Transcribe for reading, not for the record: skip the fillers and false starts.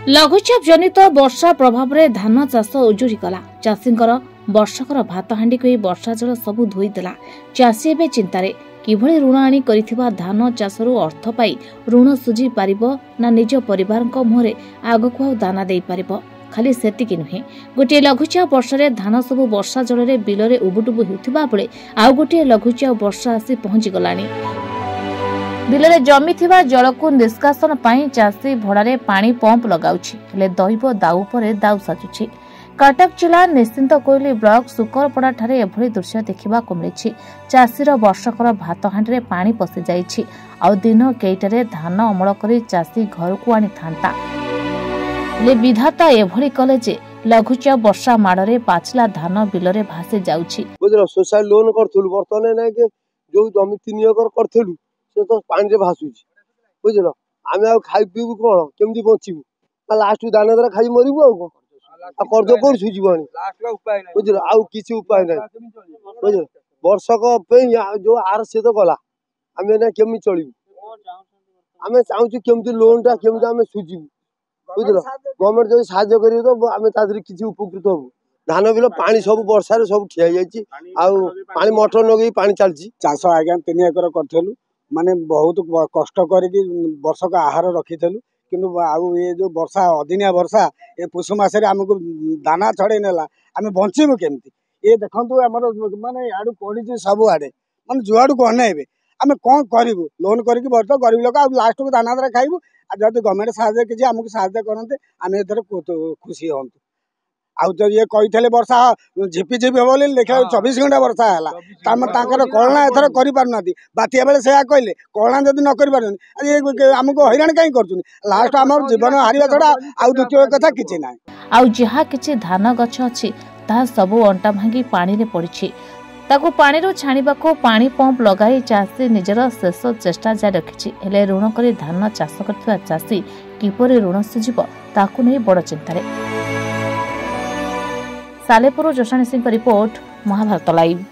लघुचाप जनित वर्षा प्रभाव में धान चाष उजुड़ी गला। चाषी वर्षकर भात हांडी को वर्षा जल सबू धोईदेला। चाषी एवं चिंतार किभली ऋण आनी करिथिबा धान चाषरू अर्थ पाई ऋण सुझी पारिबो ना निज परिवार मुहरे आगकु आ दाना देई पारिबो। खाली सेतिकी नुहे, गोटे लघुचाप वर्षा रे धान सबू वर्षा जल रे बिलरे उबुटुबु हेउथिबा बेले आउ गोटे लघुचाप वर्षा आसी पहुंची गलानी। बिलरे जमी थिबा जल को निष्कासन पाई चाषी भड़ारे पानी पंप लगाउछि, हेले दैव दाउ परे दाउ साजुछि। कटक जिला निश्चिंत कोइली ब्लॉक सुकरपड़ा ठारे एभली दृश्य देखिबा को मिलिछि। चाषीर वर्षकर भात हांडी रे पानी पसि जाइछि, आ दिन केइटारे धान अमल करी चाषी घर को आनी थांता। हेले विधाता एभली कले जे लघुचाप वर्षा माड़े पाचला धान बिलरे भासी जाउछि। बुझलो सोसाइटी लोन करथुलु बर्तने नै के जो जमी 3 एकर करथुलु से तो पानी रे भासुछि। बुझलो आमे आ खाइ पीबु कोन केमदी बचिबु, लास्ट दाना दरा खाइ मरिबु आ कर्ज कर सुझीबानी बुझल आउ किसी उपाय ना बुझल वर्षक जो आर से तो गला आम ना केमी चलू आम चाहूँ केमती लोन टा केमती आम सुझीबू बुझल गवर्नमेंट जो साहाय्य कर तो आम कि उपकृत हबू। धान बिल पानी सब वर्षा सब ठिया जानी मोटर लगे पानी चलती चाष आज्ञा 3 एकर करूँ माने बहुत कष्ट करके वर्षक आहार रखीलु किंतु आउ ये जो वर्षा अदिनिया वर्षा ये पुष मसरे आमको दाना छड़े नेला आम बचीबू केमती ये देखु आम माने आड़ू पड़ी सब आड़े माने जुआड़ को अनेबे आम कौन करूँ लोन करके बर्त गरीब लोक लास्ट को दाना दरा खाइबू जब गवर्नमेंट साहाय्य किसी आमको साहाय्य करते आम एथर खुशी हूँ। आउ तो ये कही वर्षा झिपी झिपी बोले देखा 24 घंटा वर्षा है कलना एथर कर बात्या बेले से कहले कलना जब न कर आमको हैरान कहीं कर लास्ट आम जीवन हारिया छड़ा आउ द्वितीय कथा किछि ना आउ जहा किछि धान गछ अछि ता सबु अंटा भांगी पानी रे पड़िछि। ताकू पानी रो छाणीबाको पानी पंप लगाई चाषी निजर शेष चेष्टा जारी रखिछि। हेले ऋण करी धान चाष करथिबा चाषी किपरि ऋण सुझिबो ताकू नै बड़ चिंतारे। Salepur Joshani Singh report, Mahabharat live.